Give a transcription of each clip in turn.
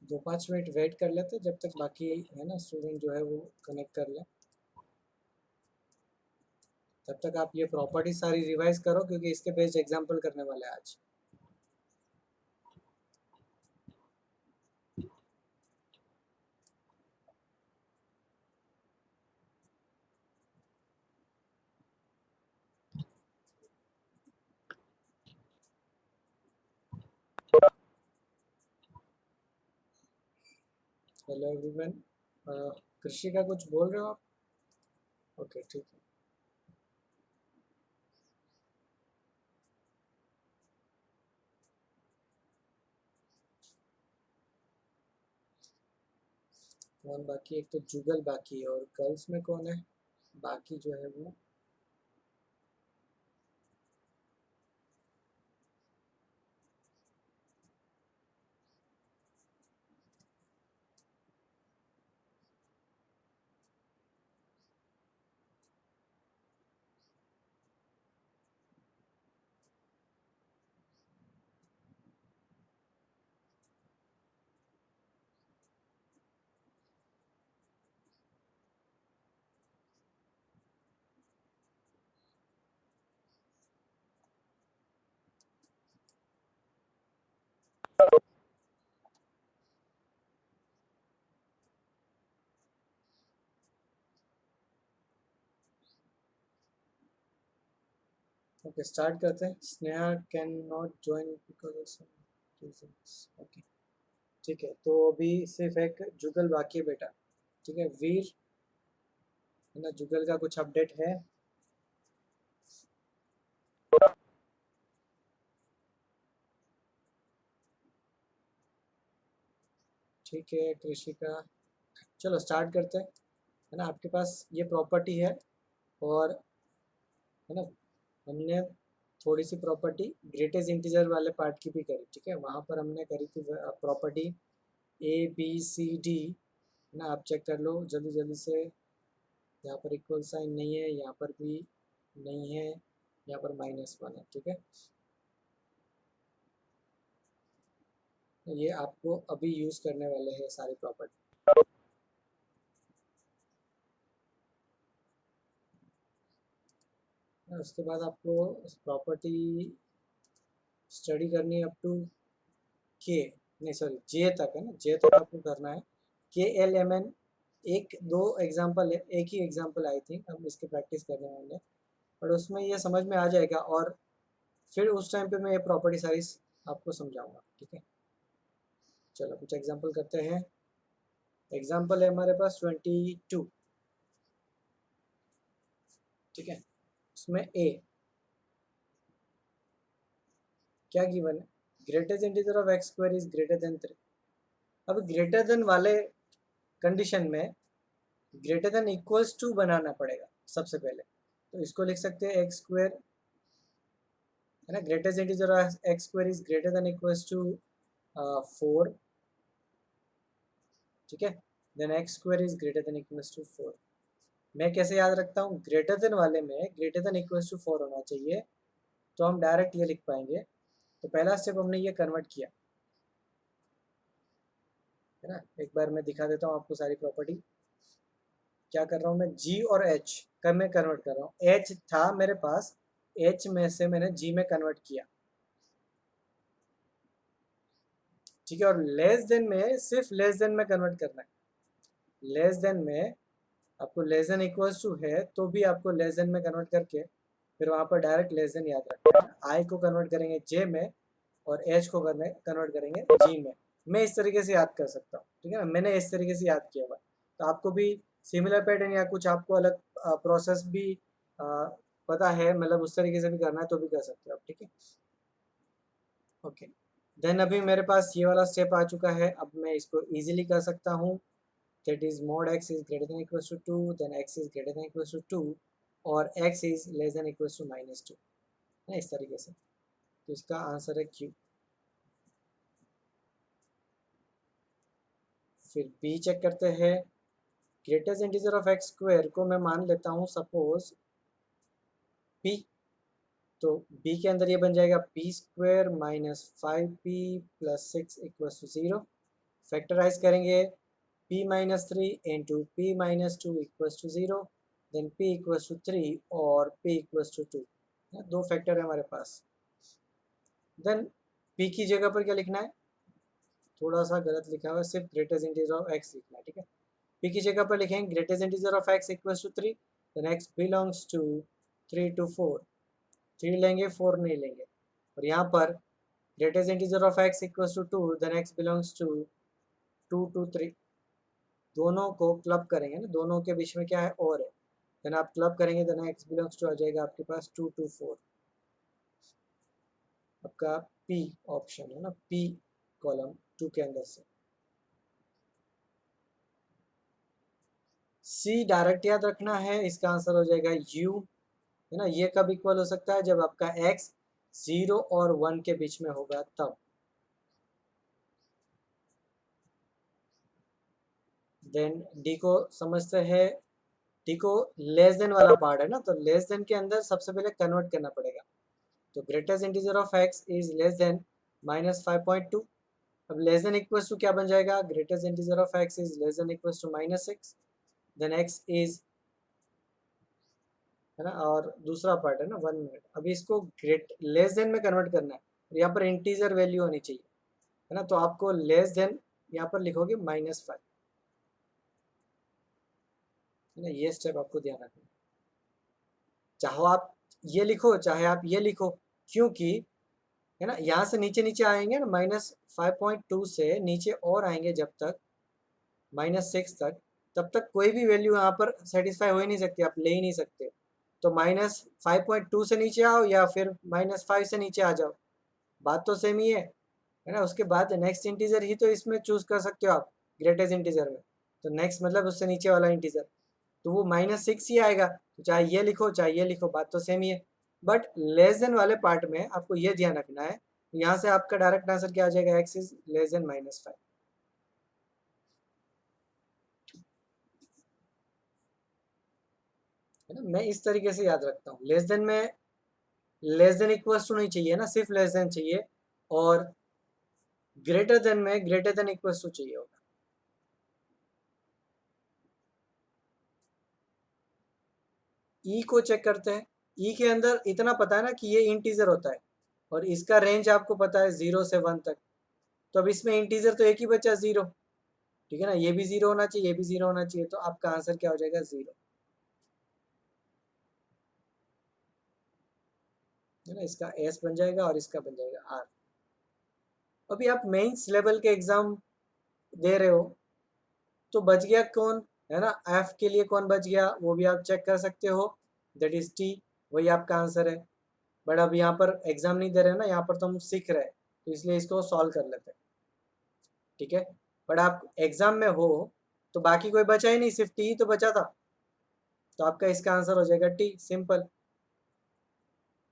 2-5 minute wait कर लेते जब तक बाकी है ना स्टूडेंट जो है वो कनेक्ट कर ले। तब तक आप ये प्रॉपर्टी सारी रिवाइज करो क्योंकि इसके बेस्ड एग्जाम्पल करने वाले हैं आज। हेलो एवरीवन, कृषि का कुछ बोल रहे हो आप? ओके ठीक है। कौन बाकी? एक तो जुगल बाकी है और गर्ल्स में कौन है बाकी जो है वो? ओके स्टार्ट करते हैं। Sneha can not join because of some reasons. Okay ठीक है, तो अभी सिर्फ एक जुगल बाकी है बेटा। ठीक है वीर, है ना, जुगल का कुछ अपडेट है? ठीक है कृषि का, चलो स्टार्ट करते हैं। है ना, आपके पास ये प्रॉपर्टी है और है ना, हमने थोड़ी सी प्रॉपर्टी ग्रेटेस्ट इंटीजर वाले पार्ट की भी करी। ठीक है, वहाँ पर हमने करी थी प्रॉपर्टी ABCD। है ना, आप चेक कर लो जल्दी जल्दी से। यहाँ पर इक्वल साइन नहीं है, यहाँ पर भी नहीं है, यहाँ पर -1 है। ठीक है, तो ये आपको अभी यूज़ करने वाले हैं सारी प्रॉपर्टी। उसके बाद आपको प्रॉपर्टी स्टडी करनी है अप टू के, नहीं सॉरी जे तक, है ना, जे तक आपको करना है। KLMN एक दो एग्जाम्पल है, एक ही एग्जाम्पल आई थिंक हम इसके प्रैक्टिस करने वाले हैं, बट उसमें ये समझ में आ जाएगा और फिर उस टाइम पे मैं ये प्रॉपर्टी सारी आपको समझाऊंगा। ठीक है, चलो कुछ एग्जाम्पल करते हैं। एग्जाम्पल है हमारे पास 22। ठीक है, उसमें ए क्या गिवन है? Greatest integer of x square is greater then 3। अब ग्रेटर देन वाले कंडीशन में ग्रेटर देन इक्वल्स टू बनाना पड़ेगा सबसे पहले। तो इसको लिख सकते हैं एक्स स्क्वायर, है ना, greatest integer of x square is greater than equals to 4। ठीक है, then x square is greater than equals to 4। मैं कैसे याद रखता हूँ? ग्रेटर देन वाले में ग्रेटर देन इक्वल्स टू 4 होना चाहिए, तो हम डायरेक्ट ये लिख पाएंगे। तो पहला स्टेप हमने ये कन्वर्ट किया, है ना। एक बार मैं दिखा देता हूँ आपको सारी प्रॉपर्टी। क्या कर रहा हूँ मैं? जी और एच का मैं कन्वर्ट कर रहा हूँ। एच था मेरे पास, एच में से मैंने जी में कन्वर्ट किया। ठीक है, और लेस देन में सिर्फ लेस देन में कन्वर्ट करना है। लेस देन में आपको लेस देन इक्वल्स टू है तो भी आपको लेस देन में कन्वर्ट करके फिर वहाँ पर डायरेक्ट लेस देन याद रखना है। आई को कन्वर्ट करेंगे जे में और एच को कन्वर्ट करेंगे जी में। मैं इस तरीके से याद कर सकता हूँ। ठीक है ना, मैंने इस तरीके से याद किया हुआ। तो आपको भी सिमिलर पैटर्न या कुछ आपको अलग प्रोसेस भी आ, पता है, मतलब उस तरीके से भी करना है तो भी कर सकते हो आप। ठीक है, ओके। देन अभी मेरे पास ये वाला स्टेप आ चुका है, अब मैं इसको इजीली कर सकता हूँ। That is mod x is greater than equals to 2, then x is greater than equals to 2 और x is less than equals to -2, है इस तरीके से। तो इसका आंसर है Q। फिर B चेक करते हैं। Greatest integer of x square को मैं मान लेता हूँ सपोज P। तो B के अंदर ये बन जाएगा P² -5P + 6 = 0। फैक्टराइज करेंगे p minus three into p minus two equals to 0, then p equals to 3 और p इक्वल्स टू 2। दो फैक्टर है हमारे पास। देन p की जगह पर क्या लिखना है, थोड़ा सा गलत लिखा हुआ है, सिर्फ ग्रेटेस्ट इंटीजर ऑफ x लिखना है, ठीक है। p की जगह पर लिखेंगे greatest integer of x equals to 3, then x belongs to 3 to 4, 3 लेंगे 4 नहीं लेंगे। और यहाँ पर greatest integer of x equals to 2, then x belongs to 2 to 3। दोनों को क्लब करेंगे ना, दोनों के बीच में क्या है और है, देन आप क्लब करेंगे, देन x बिलोंग्स टू आ जाएगा आपके पास 2 to 4। आपका p ऑप्शन है ना, p कॉलम 2 के अंदर से। c डायरेक्ट याद रखना है, इसका आंसर हो जाएगा u, है ना। ये कब इक्वल हो सकता है, जब आपका x 0 और 1 के बीच में होगा तब। देन डी को समझते हैं, डी को लेस देन वाला पार्ट है ना, तो लेस देन के अंदर सबसे पहले कन्वर्ट करना पड़ेगा। तो greatest integer of x is less than -5.2। अब लेस देन इक्वल्स टू क्या बन जाएगा, greatest integer of x is less than equals to -6, then x is, है ना, और दूसरा पार्ट है ना 1 मिनट। अभी इसको ग्रेट लेस देन में कन्वर्ट करना है, यहाँ पर इंटीजर वैल्यू होनी चाहिए, है ना। तो आपको लेस देन यहाँ पर लिखोगे -5, है ना। ये स्टेप आपको ध्यान रखना, चाहो आप ये लिखो चाहे आप ये लिखो, क्योंकि है ना यहाँ से नीचे नीचे आएंगे ना, -5.2 से नीचे और आएंगे जब तक -6 तक, तब तक कोई भी वैल्यू यहाँ पर सेटिस्फाई हो ही नहीं सकती, आप ले ही नहीं सकते। तो -5.2 से नीचे आओ या फिर -5 से नीचे आ जाओ, बात तो सेम ही है ना। उसके बाद नेक्स्ट इंटीजर ही तो इसमें चूज कर सकते हो आप ग्रेटेस्ट इंटीजर में, तो नेक्स्ट मतलब उससे नीचे वाला इंटीजर, तो वो -6 ही आएगा। तो चाहे ये लिखो चाहे ये लिखो, बात तो सेम ही है। बट लेस देन वाले पार्ट में आपको ये ध्यान रखना है, यहाँ से आपका डायरेक्ट आंसर क्या आ जाएगा, x इज लेस देन -5। है ना, मैं इस तरीके से याद रखता हूँ। लेस देन में लेस देन इक्वल्स टू नहीं चाहिए ना, सिर्फ लेस देन चाहिए, और ग्रेटर देन में ग्रेटर देन इक्वल्स टू चाहिए होगा। ई को चेक करते हैं। ई के अंदर इतना पता है ना कि ये इंटीजर होता है, और इसका रेंज आपको पता है 0 से 1 तक। तो अब इसमें इंटीजर तो एक ही बचा 0, ठीक है ना, ये भी 0 होना चाहिए, ये भी 0 होना चाहिए, तो आपका आंसर क्या हो जाएगा, 0, है ना। इसका एस बन जाएगा और इसका बन जाएगा आर। अभी आप मेंस लेवल के एग्जाम दे रहे हो, तो बच गया कौन, है ना, एफ के लिए कौन बच गया वो भी आप चेक कर सकते हो, दैट इज टी, वही आपका आंसर है। बट अब यहाँ पर एग्जाम नहीं दे रहे हैं ना, यहाँ पर तो हम सीख रहे हैं, तो इसलिए इसको सॉल्व कर लेते हैं, ठीक है। बट आप एग्जाम में हो तो बाकी कोई बचा ही नहीं, सिर्फ टी ही तो बचा था, तो आपका इसका आंसर हो जाएगा टी, सिंपल,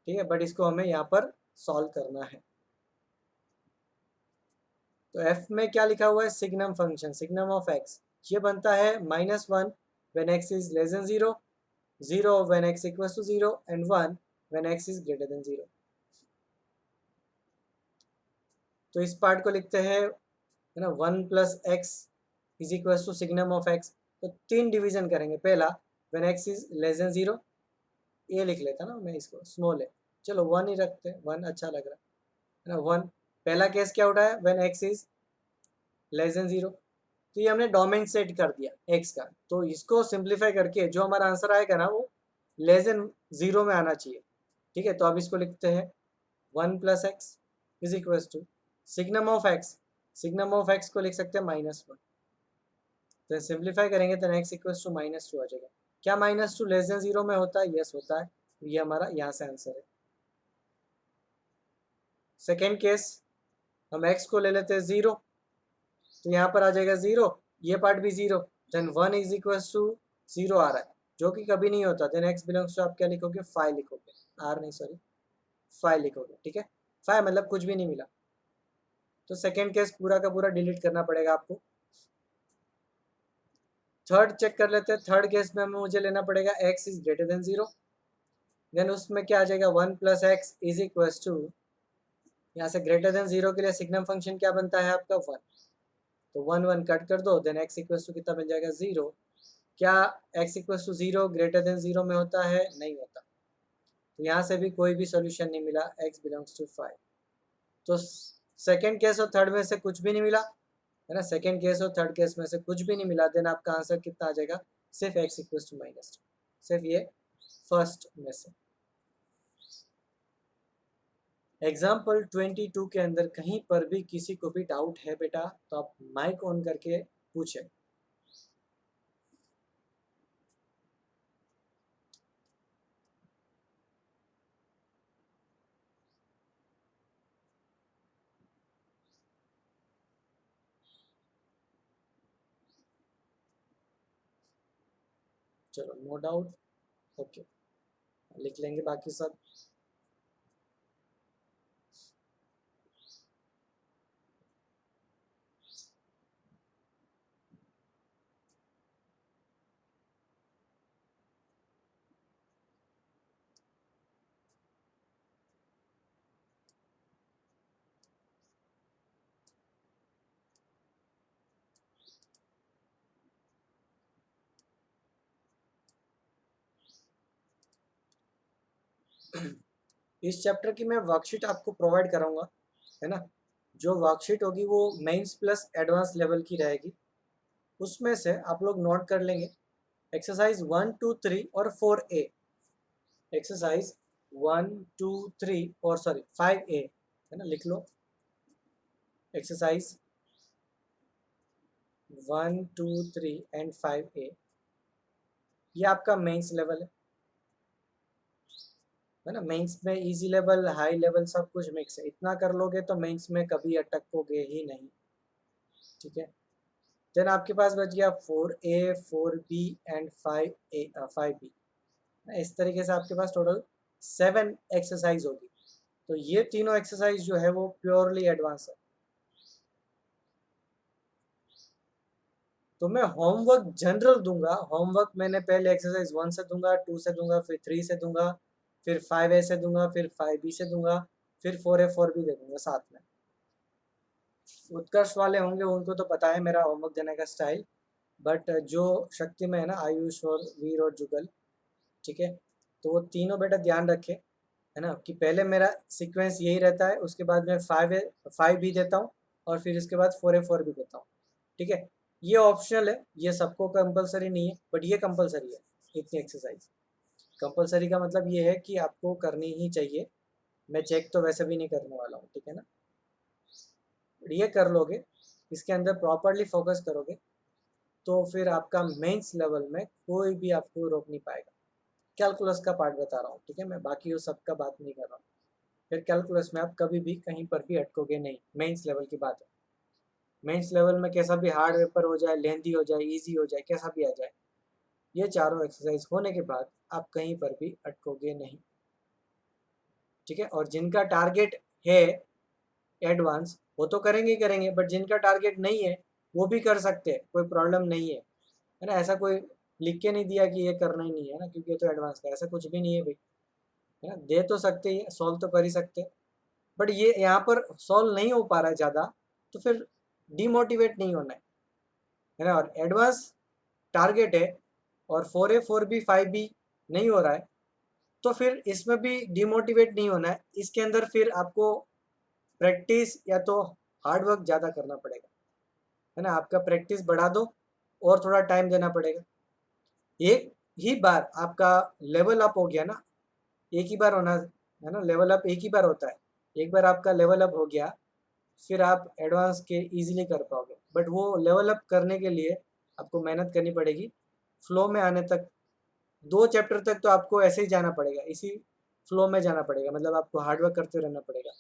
ठीक है। बट इसको हमें यहाँ पर सॉल्व करना है। तो एफ में क्या लिखा हुआ है, signum function, signum of x, ये बनता है -1 when x is less than 0, 0 when x equals to 0, and 1 when x is greater than 0। तो इस पार्ट को लिखते हैं, है ना, 1 plus x is equals to signum of x. तो 3 डिवीजन करेंगे, पहला when x is less than 0, ये लिख लेता ना मैं, इसको स्मॉल है, चलो 1 ही रखते हैं, 1 अच्छा लग रहा है ना। 1 पहला केस क्या उठा है, when x is less than 0, तो ये हमने डोमेन सेट कर दिया x का। तो इसको सिंप्लीफाई करके जो हमारा आंसर आएगा ना, वो लेस देन 0 में आना चाहिए, ठीक है। तो अब इसको लिखते हैं 1 plus x is equal to signum of x, signum of x को लिख सकते हैं -1, तो सिंप्लीफाई करेंगे तो x इक्वल्स टू -2 आ जाएगा। क्या -2 लेस देन 0 में होता है, यस होता है, ये हमारा यहाँ से आंसर है। सेकेंड केस, हम x को ले लेते हैं 0, तो यहाँ पर आ जाएगा 0, ये पार्ट भी 0, देन 1 इज इक्वल टू 0 आ रहा है, जो कि कभी नहीं होता। देन x बिलोंग्स टू आप क्या लिखोगे, 5 लिखोगे, आर नहीं सॉरी 5 लिखोगे, ठीक है। 5 मतलब कुछ भी नहीं मिला, तो सेकेंड केस पूरा का पूरा डिलीट करना पड़ेगा आपको। थर्ड चेक कर लेते हैं, थर्ड केस में मुझे लेना पड़ेगा x is greater than 0, then उसमें क्या आ जाएगा 1 plus x is equal to, यहाँ से ग्रेटर देन 0 के लिए सिग्नम फंक्शन क्या बनता है आपका 1, तो 1 1 कट कर दो, देन x इक्वल्स टू कितना मिल जाएगा 0। क्या x equals to 0 greater than 0 में होता है? नहीं होता। तो यहाँ से भी कोई भी सोल्यूशन नहीं मिला, x बिलोंग्स टू 5। तो सेकेंड केस और थर्ड में से कुछ भी नहीं मिला है ना, सेकेंड केस और थर्ड केस में से कुछ भी नहीं मिला, देन आपका आंसर कितना आ जाएगा? सिर्फ x इक्वल्स टू -2, सिर्फ ये फर्स्ट में से। एग्जाम्पल 22 के अंदर कहीं पर भी किसी को भी डाउट है बेटा तो आप माइक ऑन करके पूछें। चलो नो डाउट, ओके, लिख लेंगे बाकी सब। इस चैप्टर की मैं वर्कशीट आपको प्रोवाइड कराऊंगा, है ना। जो वर्कशीट होगी वो मेंस प्लस एडवांस लेवल की रहेगी, उसमें से आप लोग नोट कर लेंगे एक्सरसाइज 1 2 3 और 4A। एक्सरसाइज 1 2 3 और सॉरी 5A, है ना, लिख लो। एक्सरसाइज 1 2 3 एंड 5A, ये आपका मेंस लेवल है ना। मेंस में इजी लेवल हाई लेवल सब कुछ मिक्स है, इतना कर लोगे तो मेंस में कभी अटकोगे ही नहीं, ठीक है। देन आपके पास बच गया 4A 4B एंड 5B। इस तरीके से आपके पास टोटल 7 एक्सरसाइज होगी। तो ये तीनों एक्सरसाइज जो है वो प्योरली एडवांस है। तो मैं होमवर्क जनरल दूंगा, होमवर्क मैंने पहले एक्सरसाइज 1 से दूंगा, 2 से दूंगा, फिर 3 से दूंगा, फिर 5A से दूंगा, फिर 5B से दूंगा, फिर 4A 4B दे दूंगा साथ में। उत्कर्ष वाले होंगे उनको तो पता है मेरा होमवर्क देने का स्टाइल, बट जो शक्ति में है ना, आयुष और वीर और जुगल, ठीक है, तो वो तीनों बेटा ध्यान रखे, है ना, कि पहले मेरा सीक्वेंस यही रहता है, उसके बाद मैं 5B देता हूँ और फिर इसके बाद 4A 4B देता हूँ, ठीक है। ये ऑप्शनल है, ये सबको कंपलसरी नहीं है, बट ये कंपलसरी है। इतनी एक्सरसाइज कंपलसरी का मतलब ये है कि आपको करनी ही चाहिए। मैं चेक तो वैसे भी नहीं करने वाला हूँ, ठीक है ना। ये कर लोगे, इसके अंदर प्रॉपरली फोकस करोगे, तो फिर आपका मेंस लेवल में कोई भी आपको रोक नहीं पाएगा। कैलकुलस का पार्ट बता रहा हूँ, ठीक है, मैं बाकी वो सब का बात नहीं कर रहा हूँ। फिर कैलकुलस में आप कभी भी कहीं पर भी अटकोगे नहीं, मेंस लेवल की बात है। मेंस लेवल में कैसा भी हार्ड पेपर हो जाए, लेंथी हो जाए, इजी हो जाए, कैसा भी आ जाए, ये चारों एक्सरसाइज होने के बाद आप कहीं पर भी अटकोगे नहीं, ठीक है। और जिनका टारगेट है एडवांस वो तो करेंगे ही करेंगे, बट जिनका टारगेट नहीं है वो भी कर सकते हैं, कोई प्रॉब्लम नहीं है ना। ऐसा कोई लिख के नहीं दिया कि ये करना ही नहीं है ना, क्योंकि ये तो एडवांस का, ऐसा कुछ भी नहीं है भाई, है ना। दे तो सकते ही, सॉल्व तो कर ही सकते, बट ये यहाँ पर सॉल्व नहीं हो पा रहा है ज़्यादा, तो फिर डिमोटिवेट नहीं होना है ना। और एडवांस टारगेट है और 4A 4B 5B नहीं हो रहा है, तो फिर इसमें भी डिमोटिवेट नहीं होना है। इसके अंदर फिर आपको प्रैक्टिस या तो हार्ड वर्क ज़्यादा करना पड़ेगा, है ना। आपका प्रैक्टिस बढ़ा दो और थोड़ा टाइम देना पड़ेगा। एक ही बार आपका लेवल अप हो गया ना, एक ही बार होना है ना, लेवल अप एक ही बार होता है। एक बार आपका लेवल अप हो गया, फिर आप एडवांस के इजीली कर पाओगे, बट वो लेवल अप करने के लिए आपको मेहनत करनी पड़ेगी। फ्लो में आने तक 2 चैप्टर तक तो आपको ऐसे ही जाना पड़ेगा, इसी फ्लो में जाना पड़ेगा, मतलब आपको हार्डवर्क करते रहना पड़ेगा।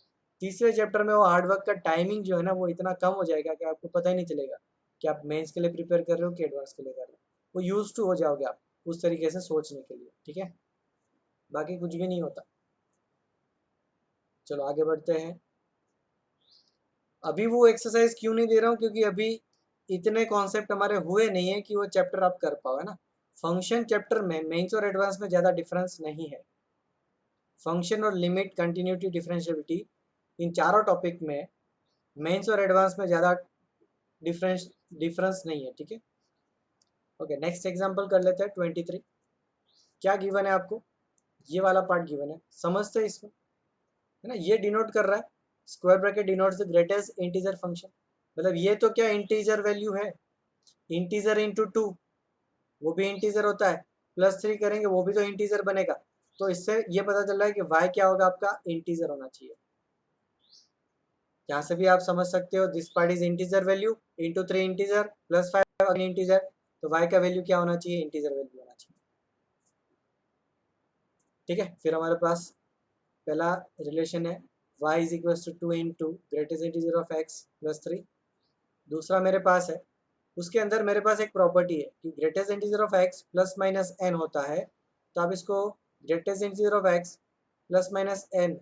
तीसरे चैप्टर में वो हार्डवर्क का टाइमिंग जो है ना वो इतना कम हो जाएगा कि आपको पता ही नहीं चलेगा कि आप मेंस के लिए प्रिपेयर कर रहे हो कि एडवांस के लिए कर रहे हो। वो यूज टू हो जाओगे आप उस तरीके से सोचने के लिए, ठीक है। बाकी कुछ भी नहीं होता। चलो आगे बढ़ते हैं। अभी वो एक्सरसाइज क्यों नहीं दे रहा हूँ, क्योंकि अभी इतने कॉन्सेप्ट हमारे हुए नहीं है कि वो चैप्टर आप कर पाओ, है ना। फंक्शन चैप्टर में मेंस और एडवांस में ज़्यादा डिफरेंस नहीं है। फंक्शन और लिमिट, कंटिन्यूटी, डिफरेंशियबिलिटी, इन चारों टॉपिक में मेंस और एडवांस में ज़्यादा डिफरेंस डिफरेंस नहीं है, ठीक है। ओके, नेक्स्ट एग्जांपल कर लेते हैं 23। क्या गिवन है आपको, ये वाला पार्ट गिवन है, समझते हैं इसको, है ना। ये डिनोट कर रहा है, square bracket denotes the greatest integer function, मतलब ये तो क्या इंटीजर वैल्यू है, इंटीजर इंटू 2 वो भी इंटीजर होता है, +3 करेंगे वो भी तो इंटीजर बनेगा। तो इससे ये पता चल रहा है कि y क्या होगा आपका, इंटीजर होना चाहिए। यहाँ से भी आप समझ सकते हो, this part is integer value into 3 integer +5 again integer, तो y का वैल्यू क्या होना चाहिए, इंटीजर वैल्यू होना चाहिए, ठीक है। फिर हमारे पास पहला रिलेशन है y is equal to 2 into greatest integer of x +3। दूसरा मेरे पास है, उसके अंदर मेरे पास एक प्रॉपर्टी है कि greatest integer of x plus minus n होता है, तो आप इसको greatest integer of x plus minus n,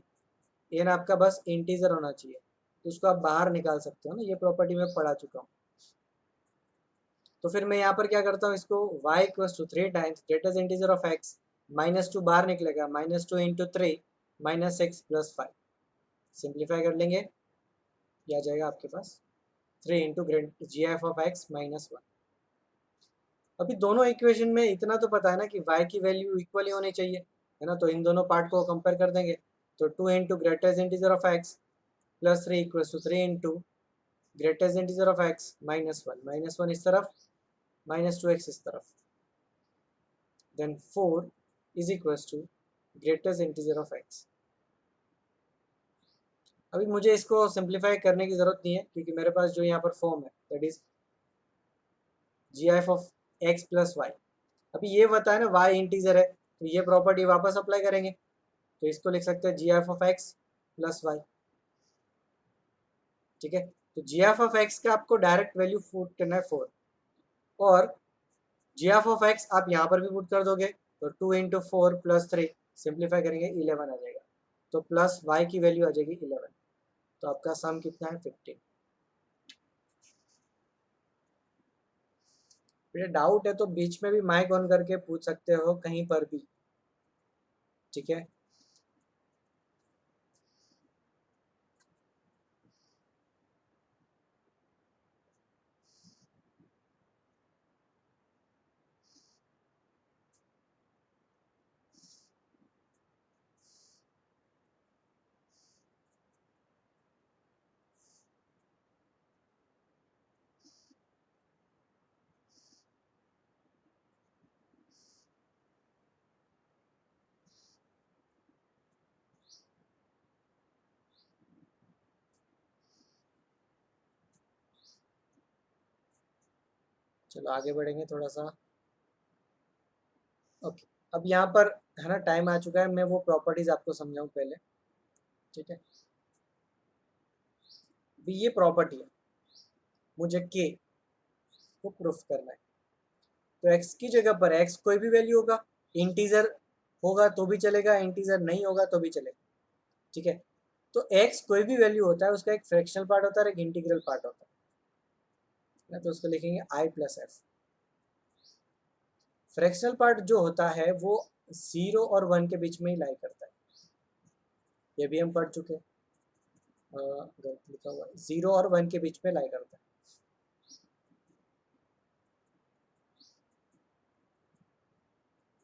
n आपका बस इंटीजर होना चाहिए, तो उसको आप बाहर निकाल सकते हो ना, ये प्रॉपर्टी मैं पढ़ा चुका हूँ। तो फिर मैं यहाँ पर क्या करता हूँ, इसको y equal to 3 times greatest integer of x, -2 बाहर निकलेगा, -2 इंटू 3 -6 +5, सिंप्लीफाई कर लेंगे, ये आ जाएगा आपके पास 3 into great G F of x -1। अभी दोनों इक्वेशन में इतना तो पता है ना कि y की वैल्यू इक्वली होनी चाहिए, है ना, तो इन दोनों पार्ट को कंपेयर कर देंगे, तो 2 into greatest integer of x +3 equal to 3 into greatest integer of x -1 इस तरफ, -2x इस तरफ, then 4 is equal to greatest integer of x। अभी मुझे इसको सिंप्लीफाई करने की ज़रूरत नहीं है, क्योंकि मेरे पास जो यहाँ पर फॉर्म है that is G F of x plus y. अभी ये बताया ना y इंटीजर है, तो ये प्रॉपर्टी वापस अप्लाई करेंगे, तो इसको लिख सकते हैं g F of x plus y, ठीक है। तो जी एफ ऑफ एक्स का आपको डायरेक्ट वैल्यू पुट करना है 4, और जी एफ ऑफ एक्स आप यहाँ पर भी पुट कर दोगे, तो 2 इंटू 4 +3 सिंप्लीफाई करेंगे 11 आ जाएगा, तो प्लस वाई की वैल्यू आ जाएगी 11, तो आपका सम कितना है 15। फिर डाउट है तो बीच में भी माइक ऑन करके पूछ सकते हो कहीं पर भी, ठीक है। चलो आगे बढ़ेंगे थोड़ा सा। ओके, अब यहाँ पर है ना टाइम आ चुका है, मैं वो प्रॉपर्टीज आपको समझाऊं पहले, ठीक है। अभी ये प्रॉपर्टी है, मुझे के को प्रूफ करना है, तो x की जगह पर x कोई भी वैल्यू होगा, इंटीजर होगा तो भी चलेगा, इंटीजर नहीं होगा तो भी चलेगा, ठीक है। तो x कोई भी वैल्यू होता है, उसका एक फ्रैक्शनल पार्ट होता है और एक इंटीग्रल पार्ट होता है ना, तो उसको लिखेंगे i plus F. Fractional part जो होता है वो 0 और 1 के बीच में ही लाई करता है, ये भी हम पढ़ चुके हैं, गलत लिखा हुआ है, 0 और 1 के बीच में लाई करता है,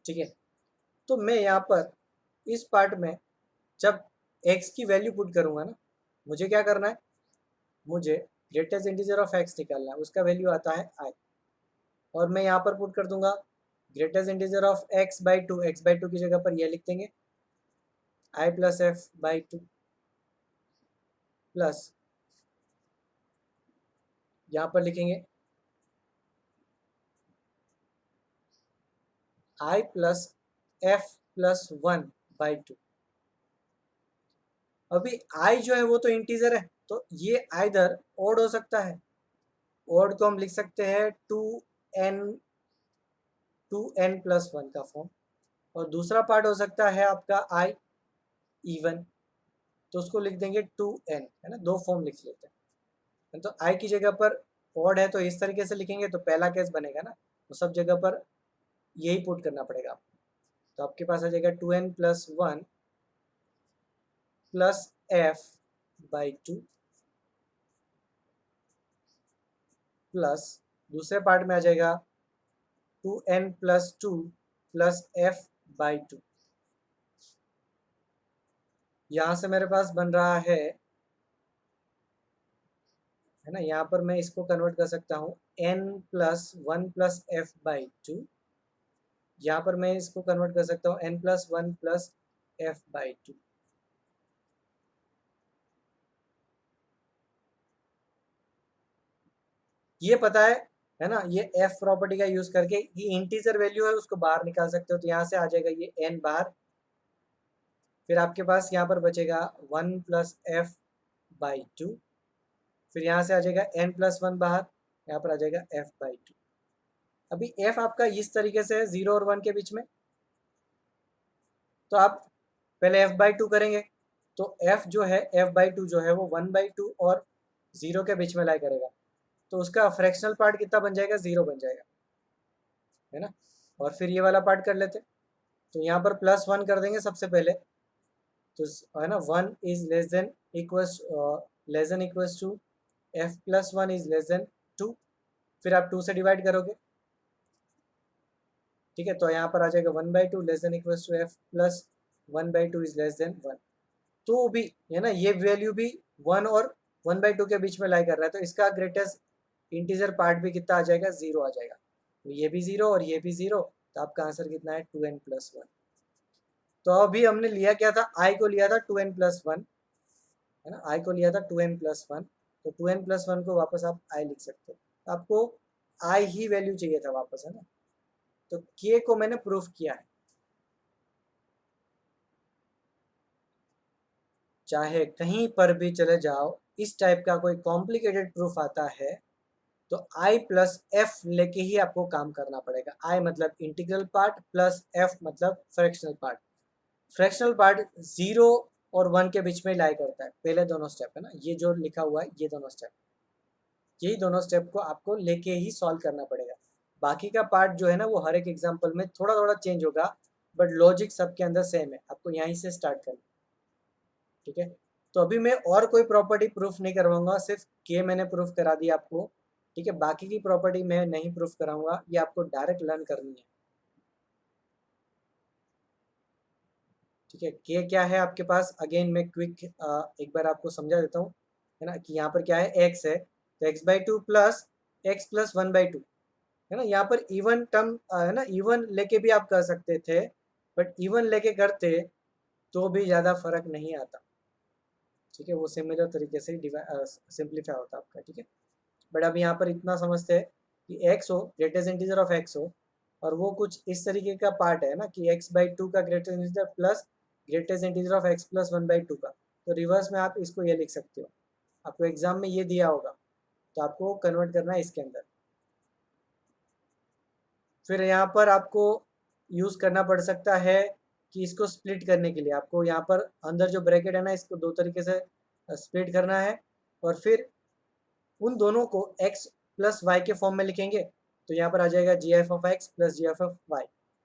ठीक है। तो मैं यहाँ पर इस पार्ट में जब x की वैल्यू पुट करूँगा ना, मुझे क्या करना है, मुझे ग्रेटेस्ट इंटीजर ऑफ x निकालना है, उसका वैल्यू आता है i, और मैं यहाँ पर पुट कर दूंगा ग्रेटेस्ट इंटीजर ऑफ x/2 की जगह पर यह लिख देंगे i plus F by 2 plus यहाँ पर लिखेंगे i प्लस एफ प्लस 1/2। अभी i जो है वो तो इंटीजर है, तो ये आइदर ओड हो सकता है, ओड को हम लिख सकते हैं 2n 2n+1 का फॉर्म, और दूसरा पार्ट हो सकता है आपका i इवन, तो उसको लिख देंगे 2n, है ना, दो फॉर्म लिख लेते हैं। तो i की जगह पर ऑड है तो इस तरीके से लिखेंगे, तो पहला केस बनेगा ना, तो सब जगह पर यही पुट करना पड़ेगा आपको, तो आपके पास आ जाएगा 2n+1 plus F by 2 plus दूसरे पार्ट में आ जाएगा 2n+2 प्लस f/2। यहाँ से मेरे पास बन रहा है ना, यहाँ पर मैं इसको कन्वर्ट कर सकता हूँ n+1 प्लस f/2। यहाँ पर मैं इसको कन्वर्ट कर सकता हूँ n+1 प्लस f/2। ये पता है ना, ये f प्रॉपर्टी का यूज करके ये इंटीजर वैल्यू है उसको बाहर निकाल सकते हो, तो यहाँ से आ जाएगा ये n बाहर। फिर आपके पास यहाँ पर बचेगा 1 प्लस f/2। फिर यहाँ से आ जाएगा n+1 बाहर, यहाँ पर आ जाएगा f/2। अभी f आपका इस तरीके से है 0 और 1 के बीच में, तो आप पहले f/2 करेंगे, तो f जो है f/2 जो है वो 1/2 और 0 के बीच में लाई करेगा, तो उसका फ्रैक्शनल पार्ट कितना बन जाएगा, 0 बन जाएगा, है ना। और फिर ये वाला पार्ट कर लेते, तो यहाँ पर +1 कर देंगे सबसे पहले, तो है ना 1 is less than two f+1 is less than 2। फिर आप 2 से डिवाइड करोगे, ठीक है, तो यहाँ पर आ जाएगा 1/2 less than two f+1/2 is less than 1। तो भी है ना, ये वैल्यू भी 1 और 1/2 के बीच में लाई कर रहा है, तो इसका ग्रेटेस्ट इंटीजर पार्ट भी कितना आ जाएगा, 0 आ जाएगा। तो ये भी 0 और ये भी 0, तो आपका आंसर कितना है 2n+1। तो अभी हमने लिया क्या था, i को लिया था 2n+1, है ना, i को लिया था 2n+1, तो 2n+1 को वापस आप i लिख सकते हो। आपको i ही वैल्यू चाहिए था वापस, है ना, तो k को मैंने प्रूफ किया है। चाहे कहीं पर भी चले जाओ, इस टाइप का कोई कॉम्प्लिकेटेड प्रूफ आता है तो i प्लस एफ लेके ही आपको काम करना पड़ेगा। i मतलब इंटीग्रल पार्ट प्लस f मतलब फ्रैक्शनल पार्ट। फ्रैक्शनल पार्ट 0 और 1 के बीच में लाई करता है, पहले दोनों स्टेप, है ना, ये जो लिखा हुआ है ये दोनों स्टेप, यही दोनों स्टेप को आपको लेके ही सॉल्व करना पड़ेगा। बाकी का पार्ट जो है ना वो हर एक एग्जाम्पल में थोड़ा थोड़ा चेंज होगा, बट लॉजिक सबके अंदर सेम है, आपको यहीं से स्टार्ट करना, ठीक है। तो अभी मैं और कोई प्रॉपर्टी प्रूफ नहीं करवाऊंगा, सिर्फ के मैंने प्रूफ करा दिया आपको, ठीक है, बाकी की प्रॉपर्टी मैं नहीं प्रूफ कराऊंगा, ये आपको डायरेक्ट लर्न करनी है, ठीक है। के क्या है आपके पास, अगेन मैं क्विक एक बार आपको समझा देता हूँ, है ना, कि यहाँ पर क्या है, x है, तो x/2 प्लस x+1/2, है ना। यहाँ पर इवन टर्म है ना, इवन लेके भी आप कर सकते थे, बट इवन लेके करते तो भी ज़्यादा फर्क नहीं आता, ठीक है, वो सिमिलर तरीके से सिंप्लीफाई होता आपका, ठीक है। बट अब यहाँ पर इतना समझते हैं कि x हो, ग्रेटेस्ट इंटीजर ऑफ x हो, और वो कुछ इस तरीके का पार्ट है ना कि x/2 का greatest integer plus greatest integer of x+1/2 का, तो रिवर्स में आप इसको ये लिख सकते हो, आपको एग्जाम में ये दिया होगा, तो आपको कन्वर्ट करना है इसके अंदर। फिर यहाँ पर आपको यूज़ करना पड़ सकता है कि इसको स्प्लिट करने के लिए आपको यहाँ पर अंदर जो ब्रैकेट है ना इसको दो तरीके से स्प्लिट करना है, और फिर उन दोनों को x प्लस वाई के फॉर्म में लिखेंगे, तो यहाँ पर आ जाएगा g(f(x) प्लस g(f(y),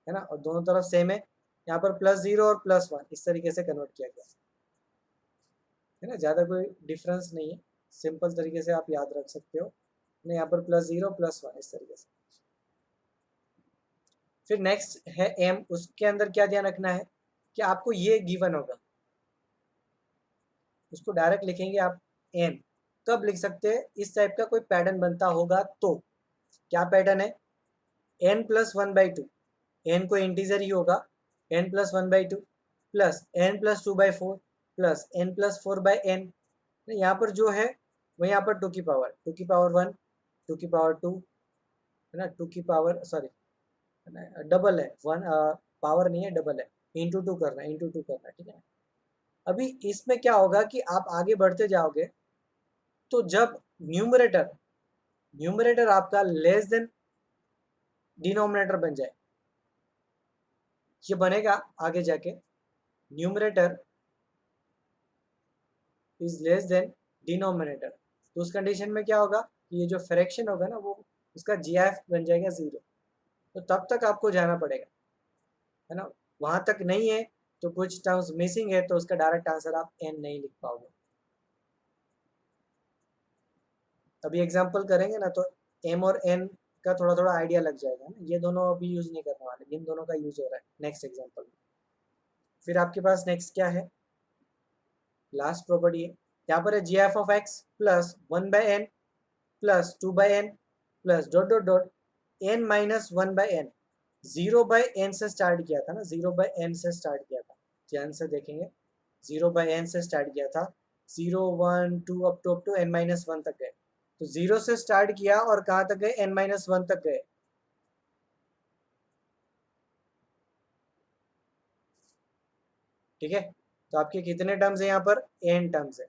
है ना, और दोनों तरफ सेम है, यहाँ पर +0 और +1 इस तरीके से कन्वर्ट किया गया है ना, ज़्यादा कोई डिफरेंस नहीं है, सिंपल तरीके से आप याद रख सकते हो ना, यहाँ पर +0 +1 इस तरीके से। फिर नेक्स्ट है m, उसके अंदर क्या ध्यान रखना है कि आपको ये गिवन होगा, उसको डायरेक्ट लिखेंगे आप m, तब लिख सकते हैं इस टाइप का कोई पैटर्न बनता होगा, तो क्या पैटर्न है, n+1/2, n को इंटीजर ही होगा, n+1/2 plus n+2/4 plus n+4/n, यहाँ पर जो है वो यहाँ पर 2 की पावर 1, 2 की पावर 2, है ना, 2 की पावर सॉरी डबल है, वन पावर नहीं है, डबल है, इंटू टू करना है, इंटू टू करना है, ठीक है। अभी इसमें क्या होगा कि आप आगे बढ़ते जाओगे, तो जब न्यूमरेटर न्यूमरेटर आपका लेस देन डिनोमिनेटर बन जाए, ये बनेगा आगे जाके numerator is less than denominator, तो उस कंडीशन में क्या होगा कि ये जो फ्रैक्शन होगा ना वो उसका GF बन जाएगा 0, तो तब तक आपको जाना पड़ेगा, है ना, वहां तक नहीं है तो कुछ टर्म्स मिसिंग है, तो उसका डायरेक्ट आंसर आप n नहीं लिख पाओगे। अभी एग्जांपल करेंगे ना, तो एम और एन का थोड़ा थोड़ा आइडिया लग जाएगा ना। ये दोनों अभी यूज नहीं करने वाले, इन दोनों का यूज हो रहा है नेक्स्ट एग्जांपल में। फिर आपके पास नेक्स्ट क्या है, लास्ट प्रॉपर्टी है, यहाँ पर है g F of x plus 1/n plus 2/n plus dot dot dot n minus 1/n। 0/n से स्टार्ट किया था ना, 0/n से स्टार्ट किया था, ध्यान से देखेंगे, 0/n से स्टार्ट किया था, 0 1 2 अप टू n-1 तक गए। तो 0 से स्टार्ट किया और कहाँ तक गए, n-1 तक गए। ठीक है, तो आपके कितने टर्म्स है यहाँ पर, n टर्म्स है।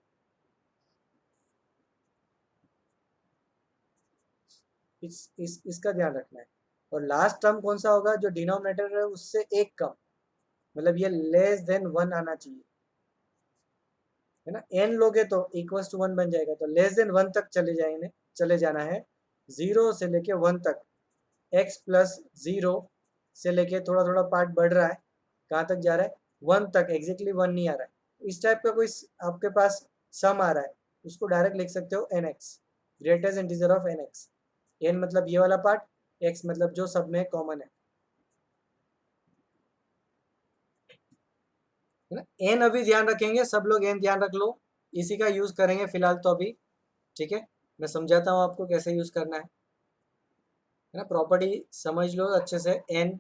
इसका ध्यान रखना है। और लास्ट टर्म कौन सा होगा, जो डिनोमिनेटर है उससे एक कम, मतलब ये लेस देन 1 आना चाहिए, है ना। n लोगे तो इक्वल्स टू 1 बन जाएगा, तो लेस देन 1 तक चले जाना है। 0 से लेके 1 तक, x प्लस 0 से लेके थोड़ा थोड़ा पार्ट बढ़ रहा है, कहाँ तक जा रहा है, 1 तक। एग्जैक्टली 1 नहीं आ रहा है। इस टाइप का कोई आपके पास सम आ रहा है, उसको डायरेक्ट लिख सकते हो nx, greatest integer of nx। n मतलब ये वाला पार्ट, x मतलब जो सब में कॉमन है ना। n अभी ध्यान रखेंगे सब लोग, n ध्यान रख लो, इसी का यूज करेंगे फिलहाल तो अभी। ठीक है, मैं समझाता हूँ आपको कैसे यूज करना है ना। प्रॉपर्टी समझ लो अच्छे से, n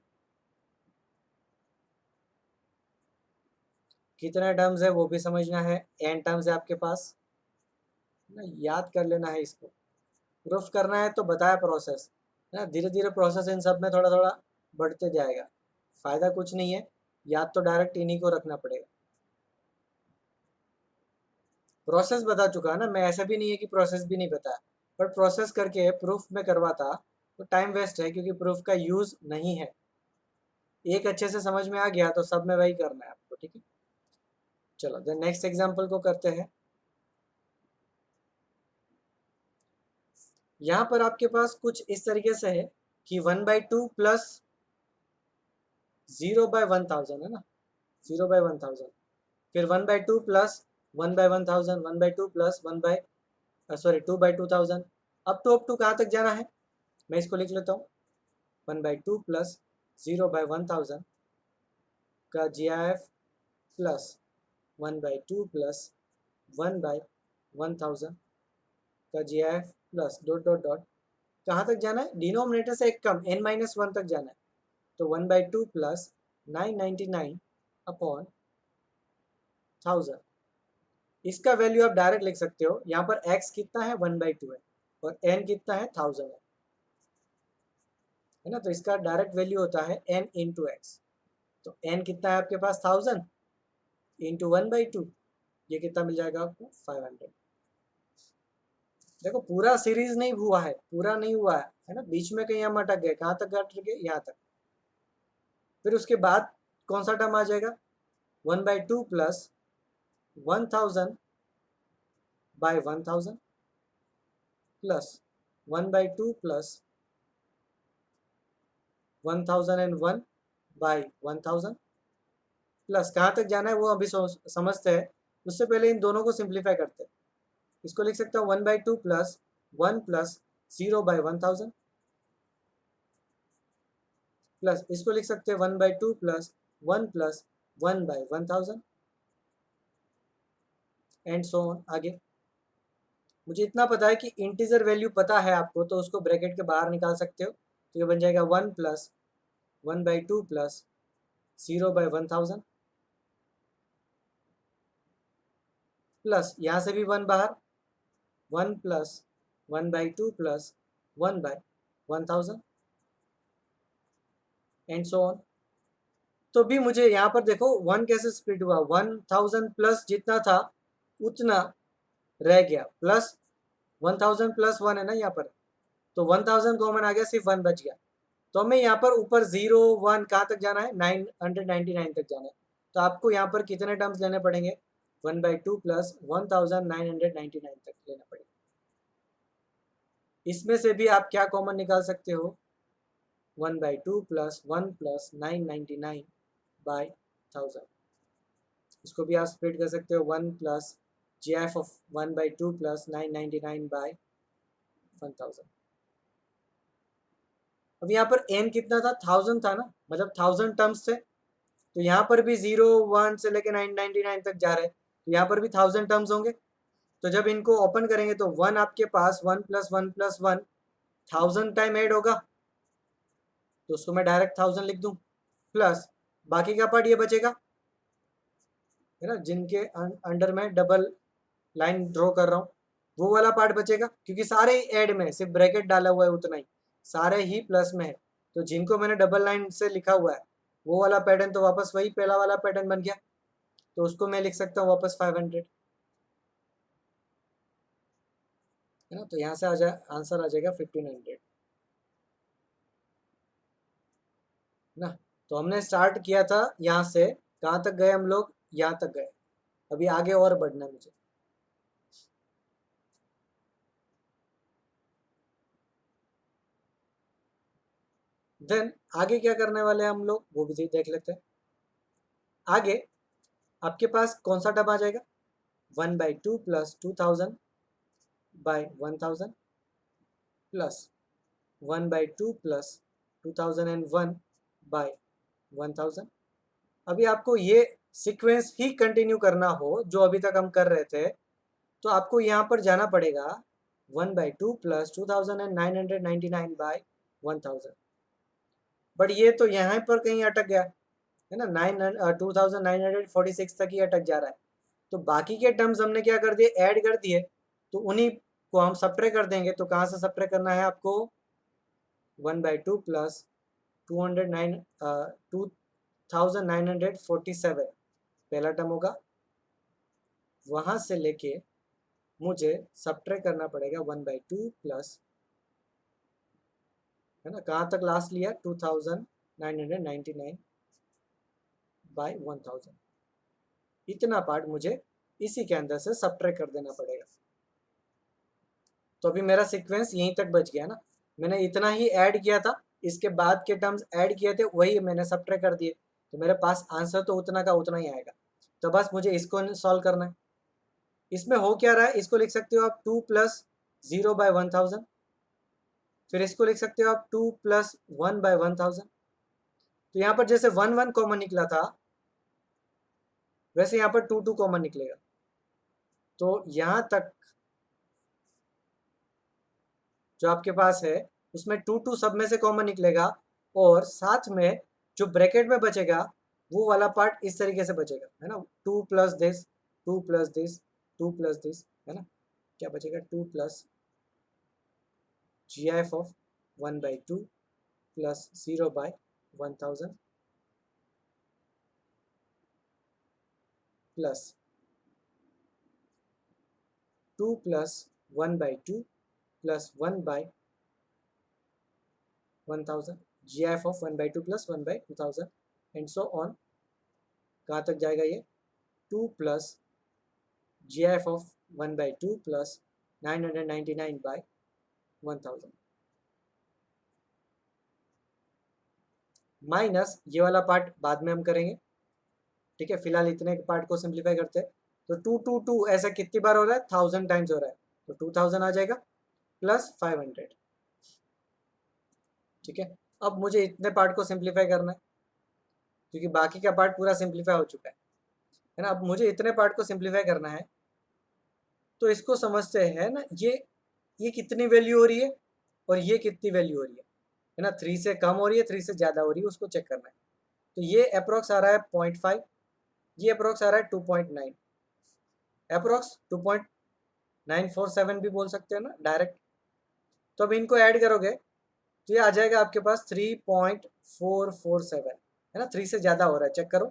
कितने टर्म्स है वो भी समझना है, n टर्म्स है आपके पास ना, याद कर लेना है इसको। प्रूफ करना है तो बताया प्रोसेस ना, धीरे धीरे प्रोसेस इन सब में थोड़ा थोड़ा बढ़ते जाएगा, फायदा कुछ नहीं है, याद तो डायरेक्ट इन्हीं को रखना पड़ेगा। प्रोसेस बता चुका है ना मैं, ऐसा भी नहीं है कि प्रोसेस भी नहीं बताया, पर प्रोसेस करके प्रूफ में करवाता तो टाइम वेस्ट है, क्योंकि प्रूफ का यूज नहीं है। एक अच्छे से समझ में आ गया तो सब में वही करना है आपको। ठीक है, चलो देन नेक्स्ट एग्जांपल को करते हैं। यहाँ पर आपके पास कुछ इस तरीके से है कि 1/2 प्लस 0/1000 है ना, 0/1000, फिर 1/2 प्लस 1/1000, 1/2 प्लस 2/2000, अप टू कहाँ तक जाना है, मैं इसको लिख लेता हूँ। 1/2 प्लस 0/1000 का GIF प्लस 1/2 प्लस 1/1000 का GIF plus dot dot dot, कहाँ तक जाना है, डिनोमिनेटर से एक कम, n-1 तक जाना है। तो 1/2 प्लस 999 अपॉन 1000, इसका वैल्यू आप डायरेक्ट लिख सकते हो। यहाँ पर x कितना है, 1/2 है, और n कितना है, 1000 है ना। तो इसका डायरेक्ट वैल्यू होता है n इंटू एक्स। तो n कितना है आपके पास, 1000 इंटू 1/2, ये कितना मिल जाएगा आपको, 500। देखो पूरा सीरीज नहीं हुआ है, पूरा नहीं हुआ है ना, बीच में कहीं हम अटक गए, कहाँ तक अटक गए, यहाँ तक। फिर उसके बाद कौन सा टर्म आ जाएगा, 1/2 plus 1000 by 1000 plus 1/2 plus 1001 by 1000 plus, कहाँ तक जाना है वो अभी समझते हैं, उससे पहले इन दोनों को सिंप्लीफाई करते हैं। इसको लिख सकता हूँ 1/2 प्लस 1 प्लस 0/1000 प्लस, इसको लिख सकते हैं 1/2 plus 1 plus 1/1000 and so on आगे। मुझे इतना पता है कि इंटीजर वैल्यू पता है आपको, तो उसको ब्रैकेट के बाहर निकाल सकते हो, तो ये बन जाएगा 1 प्लस 1/2 प्लस 0/1000 प्लस, यहाँ से भी 1 बाहर, 1 plus 1/2 plus 1/1000 and so on. तो भी मुझे यहाँ पर देखो 1 कैसे स्प्लिट हुआ, 1000 प्लस जितना था उतना रह गया, प्लस 1000 प्लस 1 है ना यहाँ पर, तो 1000 कॉमन आ गया, सिर्फ 1 बच गया। तो हमें यहाँ पर ऊपर 0 1 कहाँ तक जाना है, 999 तक जाना है। तो आपको यहाँ पर कितने टर्म्स लेने पड़ेंगे, 1/2 प्लस 1999 तक लेना पड़ेगा। इसमें से भी आप क्या कॉमन निकाल सकते हो, 1/2 प्लस 1 प्लस 999 बाय 1000, इसको भी आप स्प्लिट कर सकते हो, 1 plus GF of 1/2 plus 999 by 1000। अब यहाँ पर n कितना था, 1000 था ना, मतलब 1000 टर्म्स थे, तो यहाँ पर भी 0 1 से लेके 999 तक जा रहे हैं, तो यहाँ पर भी 1000 टर्म्स होंगे। तो जब इनको ओपन करेंगे तो 1 आपके पास 1 + 1 + 1 1000 टाइम ऐड होगा, तो उसको मैं डायरेक्ट 1000 लिख दूं, प्लस बाकी का पार्ट ये बचेगा है ना, जिनके अंडर में डबल लाइन ड्रॉ कर रहा हूँ, वो वाला पार्ट बचेगा, क्योंकि सारे ही ऐड में सिर्फ ब्रैकेट डाला हुआ है उतना ही, सारे ही प्लस में है। तो जिनको मैंने डबल लाइन से लिखा हुआ है वो वाला पैटर्न तो वापस वही पहला वाला पैटर्न बन गया, तो उसको मैं लिख सकता हूँ वापस 500 है ना। तो यहाँ से आ जाए आंसर आ जाएगा 1500 ना। तो हमने स्टार्ट किया था यहाँ से, कहाँ तक गए हम लोग, यहाँ तक गए, अभी आगे और बढ़ना है मुझे। देन आगे क्या करने वाले हैं हम लोग, वो भी देख लेते हैं। आगे आपके पास कौन सा टर्म आ जाएगा, 1/2 + 2000/1000 प्लस 1/2 + 2001/1000। अभी आपको ये सीक्वेंस ही कंटिन्यू करना हो जो अभी तक हम कर रहे थे, तो आपको यहाँ पर जाना पड़ेगा 1/2 + 2999/1000। बट ये तो यहाँ पर कहीं अटक गया है ना, 2946 तक ही अटक जा रहा है। तो बाकी के टर्म्स हमने क्या कर दिए, ऐड कर दिए, तो उन्हीं को हम सब्ट्रैक्ट कर देंगे। तो कहाँ से सब्ट्रैक्ट करना है आपको, 1/2 + 2947 पहला टर्म होगा, वहाँ से लेके मुझे सब्ट्रैक्ट करना पड़ेगा 1/2 प्लस, है ना, कहाँ तक लास्ट लिया, 2999/1000। इतना पार्ट मुझे इसी के अंदर से सब्ट्रैक्ट कर देना पड़ेगा। तो अभी मेरा सीक्वेंस यहीं तक बच गया ना, मैंने इतना ही ऐड किया था, इसके बाद के टर्म्स ऐड किए थे वही मैंने सब्ट्रैक्ट कर दिए, तो मेरे पास आंसर तो उतना का उतना ही आएगा। तो बस मुझे इसको सॉल्व करना है। इसमें हो क्या रहा है, इसको लिख सकते हो आप 2 + 0/1000, फिर इसको लिख सकते हो आप 2 + 1/1000। तो यहाँ पर जैसे 1 1 कॉमन निकला था, वैसे यहाँ पर 2 2 कॉमन निकलेगा। तो यहाँ तक जो आपके पास है उसमें 2 2 सब में से कॉमन निकलेगा, और साथ में जो ब्रैकेट में बचेगा वो वाला पार्ट इस तरीके से बचेगा, है ना, 2 + दिस 2 + दिस 2 + दिस, है ना, क्या बचेगा, 2 + GIF of 1/2 + 0/1000 plus 2 + 1/2 + 1/1000 GIF of 1/2 + 1/2000 and so on. कहाँ तक जाएगा ये, 2 + GIF of 1/2 + 999/1000 माइनस ये वाला पार्ट बाद में हम करेंगे, ठीक है, फिलहाल इतने पार्ट को सिंप्लीफाई करते हैं। तो 2 2 2 ऐसा कितनी बार हो रहा है, 1000 टाइम्स हो रहा है, तो 2000 आ जाएगा प्लस 500, ठीक है। अब मुझे इतने पार्ट को सिंप्लीफाई करना है, क्योंकि बाकी का पार्ट पूरा सिंप्लीफाई हो चुका है ना। अब मुझे इतने पार्ट को सिंप्लीफाई करना है, तो इसको समझते हैं ना, ये कितनी वैल्यू हो रही है और ये कितनी वैल्यू हो रही है ना, 3 से कम हो रही है 3 से ज़्यादा हो रही है, उसको चेक करना है। तो ये अप्रोक्स आ रहा है 0.5, ये अप्रोक्स आ रहा है 2.9, अप्रोक्स 2.947 भी बोल सकते हैं ना डायरेक्ट। तो अब इनको ऐड करोगे तो ये आ जाएगा आपके पास 3.447, है ना, 3 से ज़्यादा हो रहा है, चेक करो।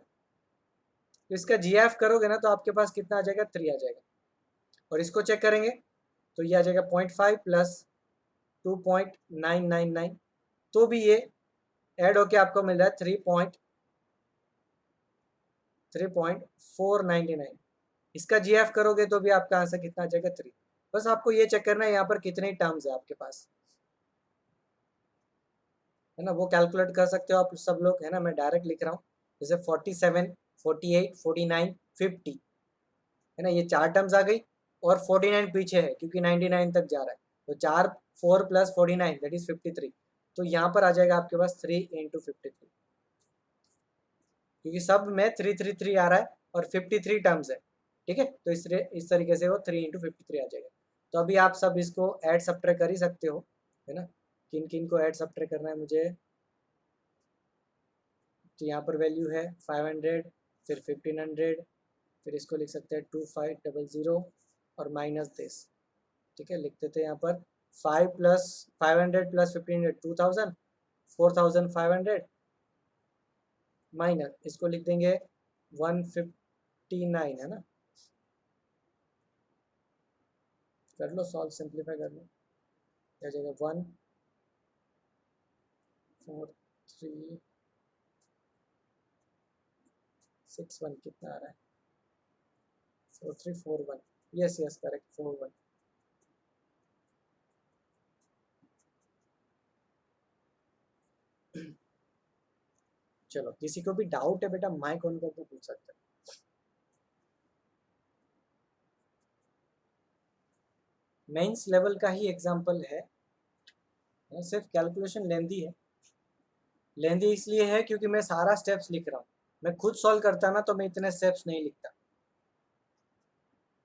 तो इसका GF करोगे ना तो आपके पास कितना आ जाएगा, 3 आ जाएगा, और इसको चेक करेंगे तो ये आ जाएगा 0.5 + 2.999, तो भी ये ऐड होके आपको मिल रहा है 3.499। इसका GF करोगे तो भी आपका आंसर कितना आ जाएगा, 3। बस आपको ये चेक करना है यहाँ पर कितने टर्म्स है आपके पास, है ना, वो कैलकुलेट कर सकते हो आप सब लोग, है ना, मैं डायरेक्ट लिख रहा हूँ, जैसे 47 48 49 50, है ना, ये 4 टर्म्स आ गई, और 49 पीछे है क्योंकि 99 तक जा रहा है, तो 4 4 + 49 दैट इज 53। तो यहाँ पर आ जाएगा आपके पास 3 × 53, क्योंकि सब में 3 आ रहा है और 53 टर्म्स है, ठीक है। तो इस तरीके से वो 3 × 53 आ जाएगा। तो अभी आप सब इसको ऐड सब्ट्रैक्ट कर ही सकते हो, है ना। किन किन को ऐड सब्ट्रैक्ट करना है मुझे, तो यहाँ पर वैल्यू है 500, फिर 1500, फिर इसको लिख सकते हैं 2500 और माइनस दिस, ठीक है। लिख देते हैं यहाँ पर 5 + 500 + 1500 2000, 4500 माइनस इसको लिख देंगे 159, है ना। कर लो सॉल्व, सिंप्लीफाई कर लो, क्या जाएगा 14361, कितना आ रहा है 4341, यस यस करेक्ट 41। चलो, किसी को भी डाउट है बेटा माइक ऑन करके पूछ सकते हैं। मेंस लेवल का ही एग्जांपल है, सिर्फ कैलकुलेशन लेंदी है। लेंदी इसलिए है क्योंकि मैं सारा स्टेप्स लिख रहा हूँ। मैं खुद सॉल्व करता ना तो मैं इतने स्टेप्स नहीं लिखता,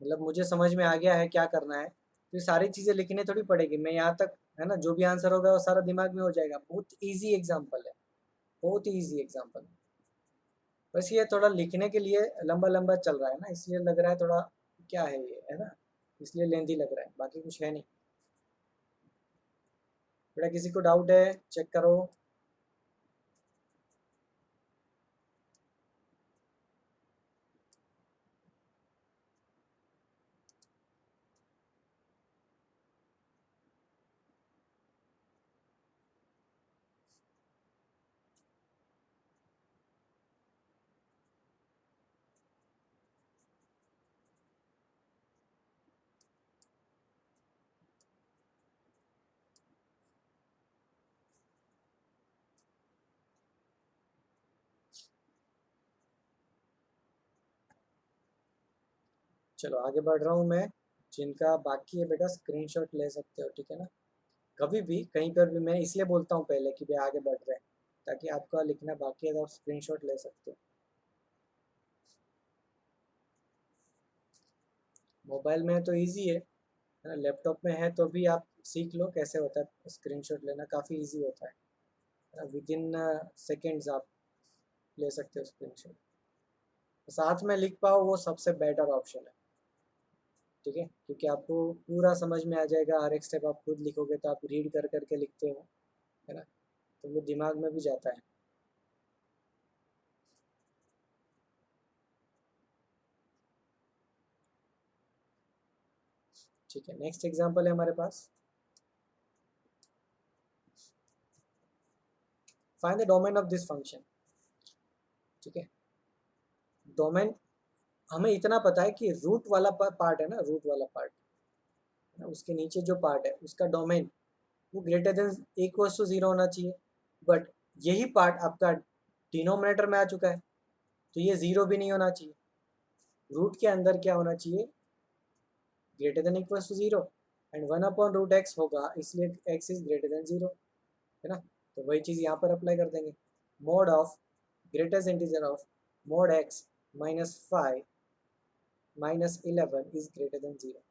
मतलब मुझे समझ में आ गया है क्या करना है, तो ये सारी चीज़ें लिखनी थोड़ी पड़ेगी। मैं यहाँ तक, है ना, जो भी आंसर होगा वो सारा दिमाग में हो जाएगा। बहुत ईजी एग्जाम्पल है, बहुत ही ईजी एग्जाम्पल है। बस ये थोड़ा लिखने के लिए लंबा लंबा चल रहा है ना, इसलिए लग रहा है थोड़ा क्या है ये, है ना, इसलिए लेंदी लग रहा है, बाकी कुछ है नहीं। बेटा किसी को डाउट है चेक करो। चलो आगे बढ़ रहा हूँ मैं। जिनका बाकी है बेटा स्क्रीनशॉट ले सकते हो, ठीक है ना। कभी भी कहीं पर भी मैं इसलिए बोलता हूँ पहले कि भाई आगे बढ़ रहे हैं, ताकि आपका लिखना बाकी है तो आप स्क्रीनशॉट ले सकते हो। मोबाइल में है तो ईजी है, लैपटॉप में है तो भी आप सीख लो कैसे होता है स्क्रीनशॉट लेना, काफ़ी ईजी होता है। विद इन सेकेंड्स आप ले सकते हो स्क्रीनशॉट। साथ में लिख पाओ वो सबसे बेटर ऑप्शन है, ठीक है, क्योंकि आपको पूरा समझ में आ जाएगा। हर एक स्टेप आप खुद लिखोगे तो आप रीड कर करके लिखते हो, है ना, तो वो दिमाग में भी जाता है। ठीक है, नेक्स्ट एग्जांपल है हमारे पास, find the domain of this function. ठीक है, डोमेन हमें इतना पता है कि रूट वाला पार्ट है ना, रूट वाला पार्ट, उसके नीचे जो पार्ट है उसका डोमेन वो ग्रेटर देन इक्वल्स टू 0 होना चाहिए। बट यही पार्ट आपका डिनोमिनेटर में आ चुका है, तो ये 0 भी नहीं होना चाहिए। रूट के अंदर क्या होना चाहिए, greater than equals to 0 and 1/√x होगा, इसलिए x इज ग्रेटर देन 0, है ना। तो वही चीज़ यहाँ पर अप्लाई कर देंगे। Mode of greatest integer of mode x minus 5 minus 11 is greater than 0।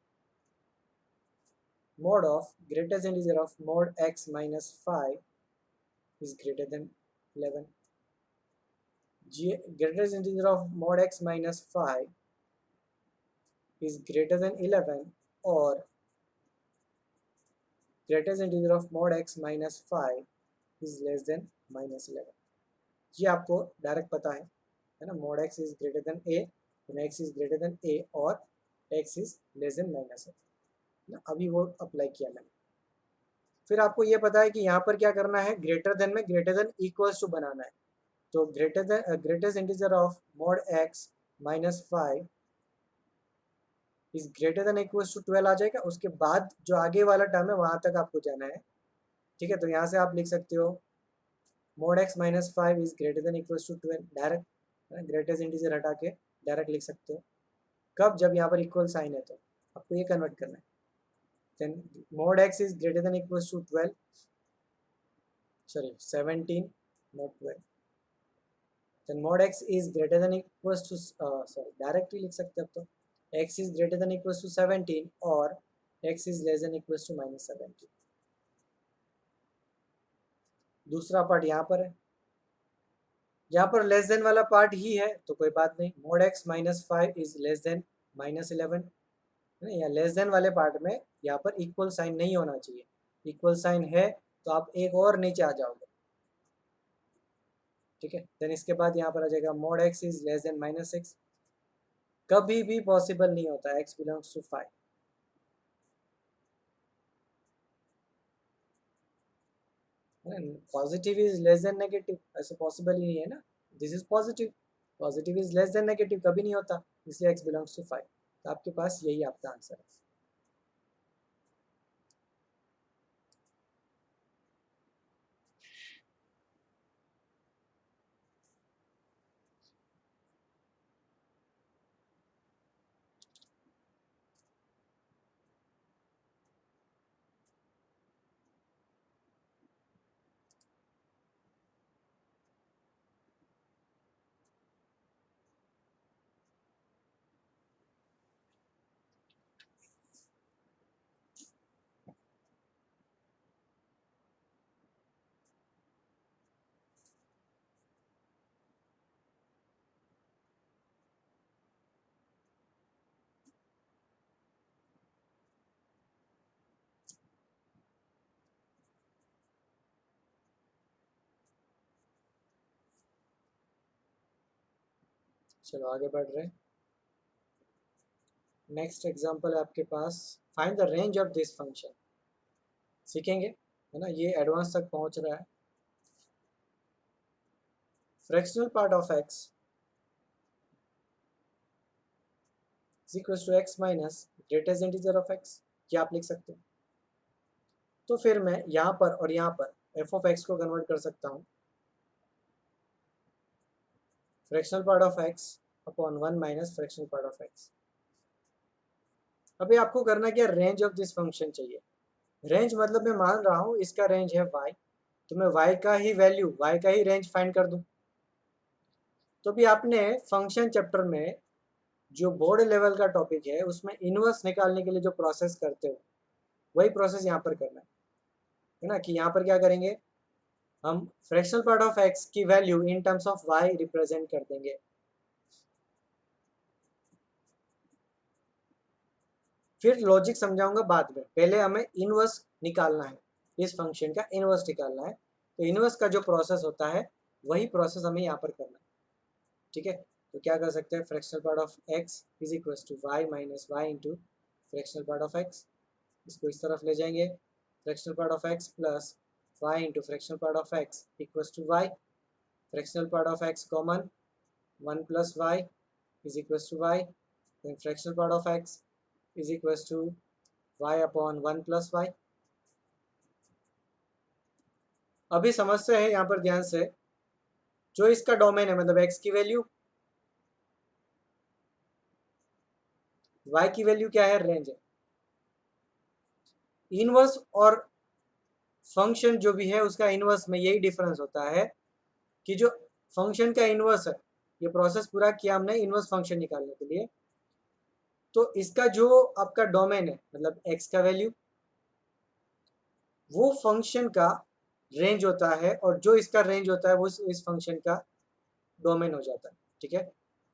Mod of greatest integer of mod x minus 5 is greater than 11. Greatest integer of mod x minus 5 is greater than 11, or greatest integer of mod x minus 5 is less than minus 11. ये आपको direct पता है ना, mod x is greater than a, x is greater than a और x is less than minus a ना, अभी वो apply किया मैंने। फिर आपको ये पता है कि यहाँ पर क्या करना है, ग्रेटर देन में ग्रेटर देन इक्वल्स टू बनाना है। तो greatest integer of mod x minus 5 is greater than equals to 12 आ जाएगा। उसके बाद जो आगे वाला टर्म है वहां तक आपको जाना है, ठीक है। तो यहाँ से आप लिख सकते हो mod x minus 5 is greater than equals to 12, direct greatest integer हटा के डायरेक्ट लिख सकते हो। कब, जब यहाँ पर इक्वल साइन है तो आपको ये कन्वर्ट करना है। Then mod x is greater than equals to 12, sorry 17 not 12, then mod x is greater than equals to sorry directly लिख सकते हैं अब तो x is greater than equals to 17 और x is less than equals to -17। दूसरा part यहाँ पर है, यहाँ पर लेस देन वाला पार्ट ही है तो कोई बात नहीं, mod x -5 is less then -11 या लेस देन वाले पार्ट में यहाँ पर इक्वल साइन नहीं होना चाहिए, इक्वल साइन है तो आप एक और नीचे आ जाओगे, ठीक है। देन इसके बाद यहाँ पर आ जाएगा mod x is less than -6, कभी भी पॉसिबल नहीं होता x belongs to 5, positive is less than negative, ऐसे पॉसिबल ही नहीं है ना, this is positive, positive is less than negative कभी नहीं होता, इसलिए x बिलोंग्स टू 5, तो आपके पास यही आपका आंसर है। चलो आगे बढ़ रहे हैं, नेक्स्ट एग्जांपल है आपके पास, find the range of this function, सीखेंगे है ना, ये एडवांस तक पहुंच रहा है। Fractional part of x is equal to x minus greatest integer of x, ये आप लिख सकते हैं। तो फिर मैं यहाँ पर और यहाँ पर f ऑफ x को कन्वर्ट कर सकता हूँ fractional part of x upon 1 minus fractional part of x। अभी आपको करना क्या, रेंज ऑफ दिस फंक्शन चाहिए, रेंज मतलब मैं मान रहा हूँ इसका रेंज है y, तो मैं y का ही वैल्यू, y का ही रेंज फाइंड कर दूँ। तो भी आपने फंक्शन चैप्टर में जो बोर्ड लेवल का टॉपिक है उसमें इनवर्स निकालने के लिए जो प्रोसेस करते हो वही प्रोसेस यहाँ पर करना है ना, कि यहाँ पर क्या करेंगे, हम फ्रैक्शनल पार्ट ऑफ x की value in terms of y represent कर देंगे। फिर लॉजिक समझाऊंगा बाद में, पहले हमें इनवर्स निकालना है, इस फंक्शन का इनवर्स निकालना है, तो इनवर्स का जो प्रोसेस होता है वही प्रोसेस हमें यहाँ पर करना है, ठीक है। तो क्या कर सकते हैं, fractional part of x is equal to y minus y into fractional part of x, इसको इस तरफ ले जाएंगे, fractional part of x plus y into fractional part of x equals to y, fractional part of x common 1 plus y is equals to y, then fractional part of x is equals to y upon 1 plus y. अभी समझते हैं यहाँ पर ध्यान से, जो इसका domain है मतलब x की वैल्यू, y की वैल्यू क्या है, रेंज है। इनवर्स और फंक्शन जो भी है उसका इनवर्स में यही डिफरेंस होता है कि जो फंक्शन का इनवर्स है, ये प्रोसेस पूरा किया हमने इनवर्स फंक्शन निकालने के लिए, तो इसका जो आपका डोमेन है मतलब x का वैल्यू वो फंक्शन का रेंज होता है, और जो इसका रेंज होता है वो इस फंक्शन का डोमेन हो जाता है, ठीक है।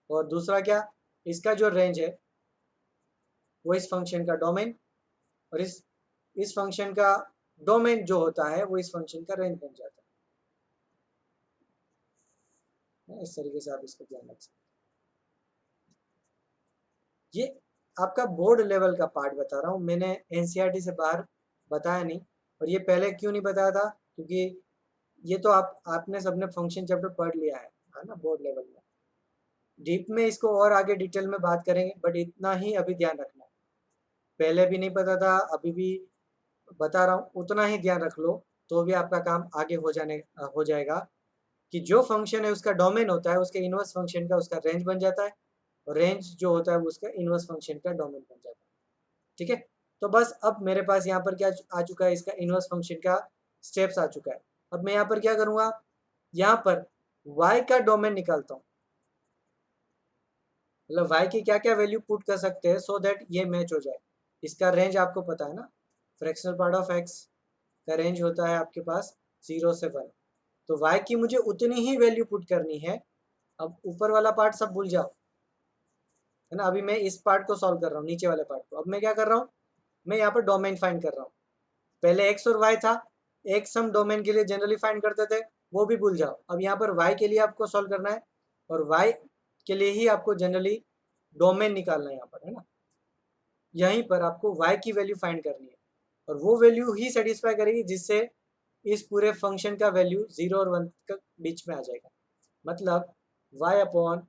और दूसरा क्या, इसका जो रेंज है वो इस फंक्शन का डोमेन, और इस फंक्शन का डोमेन जो होता है वो इस फंक्शन का रेंज बन जाता है। इस तरीके से आप इसको ध्यान रख सकते हैं। ये आपका बोर्ड लेवल का पार्ट बता रहा हूँ, मैंने एनसीईआरटी से बाहर बताया नहीं, और ये पहले क्यों नहीं बताया था, क्योंकि ये तो आपने सबने फंक्शन चैप्टर पढ़ लिया है ना बोर्ड लेवल में, डीप में इसको और आगे डिटेल में बात करेंगे, बट इतना ही अभी ध्यान रखना, पहले भी नहीं पता था अभी भी बता रहा हूँ, उतना ही ध्यान रख लो तो भी आपका काम आगे हो जाएगा, कि जो फंक्शन है उसका डोमेन होता है, उसके इनवर्स फंक्शन का उसका रेंज बन जाता है, और रेंज जो होता है वो उसका इनवर्स फंक्शन का डोमेन बन जाता है, ठीक है। तो बस अब मेरे पास यहाँ पर क्या आ चुका है, इसका इनवर्स फंक्शन का स्टेप्स आ चुका है, अब मैं यहाँ पर क्या करूँगा, यहाँ पर y का डोमेन निकालता हूँ, मतलब y की क्या क्या वैल्यू पुट कर सकते हैं सो दैट ये मैच हो जाए। इसका रेंज आपको पता है ना, फ्रैक्शनल पार्ट ऑफ x का रेंज होता है आपके पास 0 से 1, तो y की मुझे उतनी ही वैल्यू पुट करनी है। अब ऊपर वाला पार्ट सब भूल जाओ, है ना, अभी मैं इस पार्ट को सॉल्व कर रहा हूँ, नीचे वाले पार्ट को। अब मैं क्या कर रहा हूँ, मैं यहाँ पर डोमेन फाइंड कर रहा हूँ। पहले x और y था, x हम डोमेन के लिए जनरली फाइंड करते थे, वो भी भूल जाओ। अब यहाँ पर y के लिए आपको सॉल्व करना है और y के लिए ही आपको जनरली डोमेन निकालना है यहाँ पर, है ना। यहीं पर आपको y की वैल्यू फाइंड करनी है और वो वैल्यू ही सेटिस्फाई करेगी जिससे इस पूरे फंक्शन का वैल्यू 0 और 1 के बीच में आ जाएगा। मतलब y अपॉन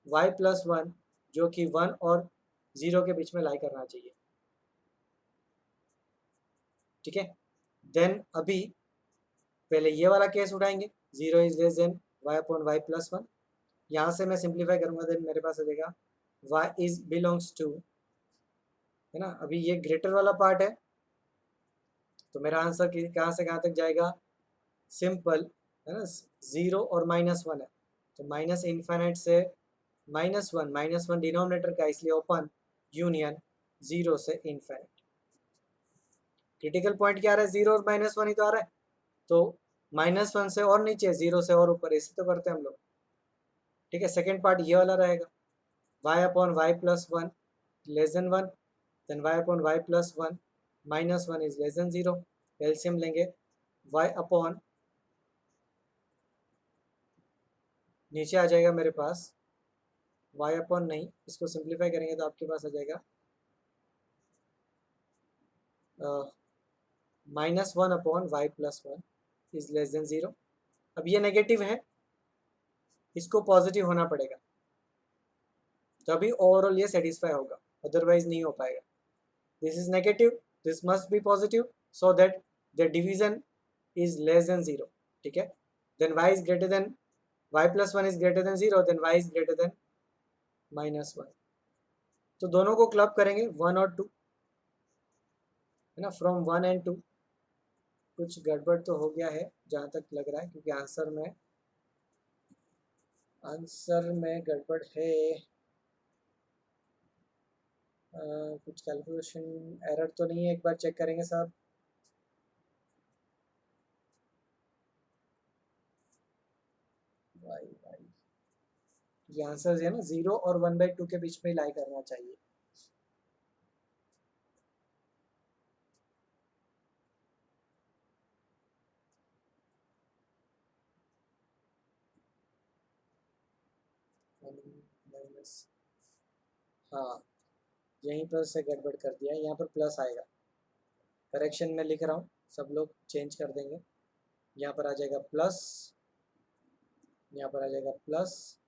y प्लस 1 जो कि 1 और 0 के बीच में लाई करना चाहिए, ठीक है। देन अभी पहले ये वाला केस उठाएंगे, 0 is less then y upon y plus 1। यहाँ से मैं सिंप्लीफाई करूँगा, देन मेरे पास आ जाएगा y इज बिलोंग्स टू, है ना। अभी ये ग्रेटर वाला पार्ट है, तो मेरा आंसर कहाँ से कहाँ तक जाएगा, सिंपल, है ना। 0 और -1 है, तो माइनस इन्फाइनाइट से -1, -1 डिनोमिनेटर का, इसलिए ओपन यूनियन 0 से इन्फाइनाइट। क्रिटिकल पॉइंट क्या आ रहा है, 0 और -1 ही तो आ रहा है, तो -1 से और नीचे, 0 से और ऊपर, ऐसे तो करते हैं हम लोग, ठीक है। सेकेंड पार्ट ये वाला रहेगा, y upon y plus 1 less than 1, then y upon y plus 1 -1 is less than 0। LCM लेंगे, y अपॉन, नीचे आ जाएगा मेरे पास y अपॉन, नहीं, इसको सिंप्लीफाई करेंगे तो आपके पास आ जाएगा -1 upon y plus 1 is less than 0। अब ये नेगेटिव है, इसको पॉजिटिव होना पड़ेगा तभी ओवरऑल ये सेटिस्फाई होगा, अदरवाइज नहीं हो पाएगा। This is negative, this must be positive so that the division is less than 0, ठीक है। Then y is greater than, y plus 1 is greater than 0, then y is greater than -1। तो दोनों को club करेंगे 1 और 2, है ना, फ्रॉम 1 एंड 2। कुछ गड़बड़ तो हो गया है जहाँ तक लग रहा है, क्योंकि आंसर में गड़बड़ है। कुछ कैलकुलेशन एरर तो नहीं है, एक बार चेक करेंगे साहब। वाई वाई, ये आंसर है ना, 0 और 1/2 के बीच में लाई करना चाहिए। हाँ, यहीं पर से गड़बड़ कर दिया है, यहाँ पर प्लस आएगा। करेक्शन में लिख रहा हूँ, सब लोग चेंज कर देंगे। यहाँ पर आ जाएगा प्लस, यहाँ पर आ जाएगा प्लस,